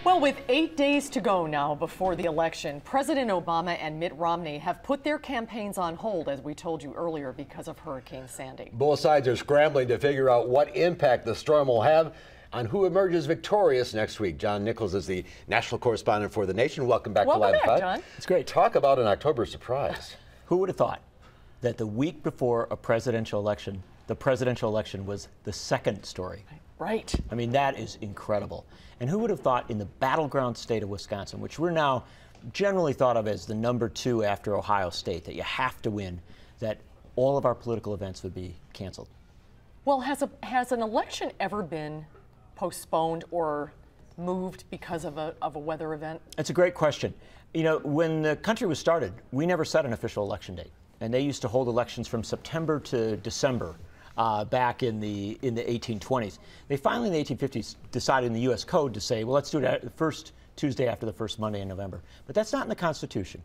Well, with 8 days to go now before the election, President Obama and Mitt Romney have put their campaigns on hold, as we told you earlier, because of Hurricane Sandy. Both sides are scrambling to figure out what impact the storm will have on who emerges victorious next week. John Nichols is the national correspondent for The Nation. Welcome back to Live back, Five. John. It's great. Talk about an October surprise. Who would have thought that the week before a presidential election, the presidential election was the second story? Right. I mean, that is incredible. And who would have thought in the battleground state of Wisconsin, which we're now generally thought of as the #2 after Ohio State, that you have to win, that all of our political events would be canceled? Well, has an election ever been postponed or moved because of a weather event? It's a great question. You know, when the country was started, we never set an official election date. And they used to hold elections from September to December. Back in the 1820s. They finally in the 1850s decided in the U.S. Code to say, well, let's do it the first Tuesday after the first Monday in November. But that's not in the Constitution.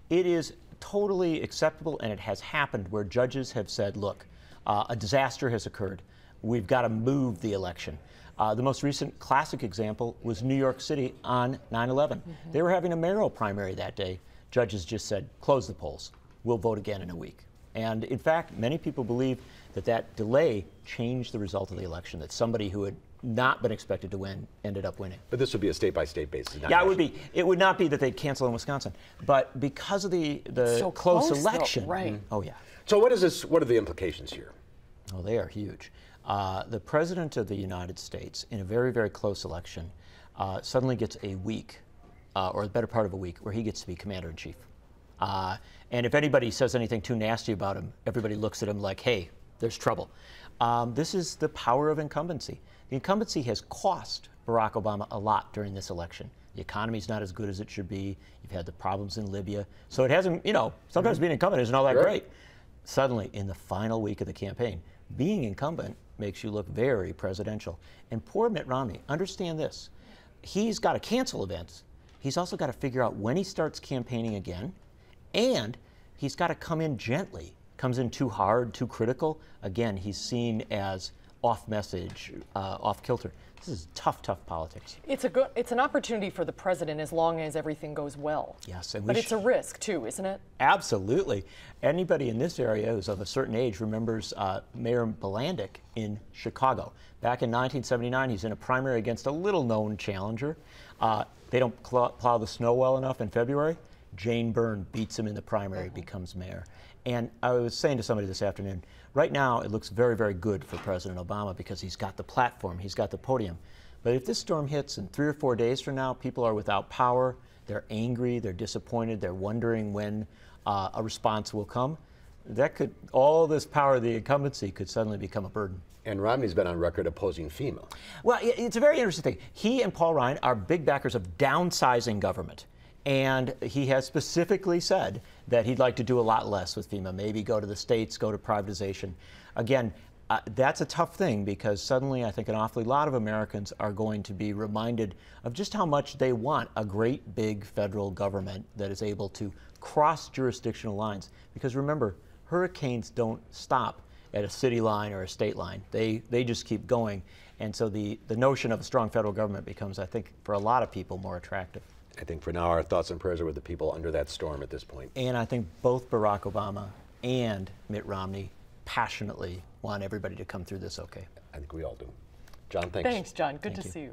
It is totally acceptable, and it has happened where judges have said, look, a disaster has occurred. We've got to move the election. The most recent classic example was New York City on 9/11. They were having a mayoral primary that day. Judges just said, close the polls. We'll vote again in a week. And in fact, many people believe that that delay changed the result of the election, that somebody who had not been expected to win ended up winning. But this would be a state-by-state basis. Yeah, it would be. It would not be that they'd cancel in Wisconsin. But because of the so close though, election. right. Oh, yeah. So what is this? What are the implications here? Oh, they are huge. The President of the United States, in a very, very close election, suddenly gets a week, or the better part of a week, where he gets to be Commander-in-Chief. And if anybody says anything too nasty about him, everybody looks at him like, hey, there's trouble. This is the power of incumbency. The incumbency has cost Barack Obama a lot during this election. The economy's not as good as it should be. You've had the problems in Libya. So it hasn't, you know, sometimes being incumbent isn't all that great. Suddenly, in the final week of the campaign, being incumbent makes you look very presidential. And poor Mitt Romney, understand this. He's got to cancel events. He's also got to figure out when he starts campaigning again. And he's got to come in gently. Comes in too hard, too critical. Again, he's seen as off message, off kilter. This is tough, tough politics. It's an opportunity for the president as long as everything goes well. Yes, and but it's a risk too, isn't it? Absolutely. Anybody in this area who's of a certain age remembers Mayor Blandick in Chicago. Back in 1979, he's in a primary against a little-known challenger. They don't plow the snow well enough in February. Jane Byrne beats him in the primary, becomes mayor. And I was saying to somebody this afternoon, right now it looks very, very good for President Obama because he's got the platform, he's got the podium. But if this storm hits in 3 or 4 days from now, people are without power, they're angry, they're disappointed, they're wondering when a response will come. That could, all this power of the incumbency could suddenly become a burden. And Romney's been on record opposing FEMA. Well, it's a very interesting thing. He and Paul Ryan are big backers of downsizing government. And he has specifically said that he'd like to do a lot less with FEMA, maybe go to the states, go to privatization. Again, that's a tough thing because suddenly I think an awfully lot of Americans are going to be reminded of just how much they want a great big federal government that is able to cross jurisdictional lines. Because remember, hurricanes don't stop at a city line or a state line. They just keep going. And so the notion of a strong federal government becomes, I think, for a lot of people more attractive. I think for now our thoughts and prayers are with the people under that storm at this point. And I think both Barack Obama and Mitt Romney passionately want everybody to come through this okay. I think we all do. John, thanks. Thanks, John. Good to Thank you. see you.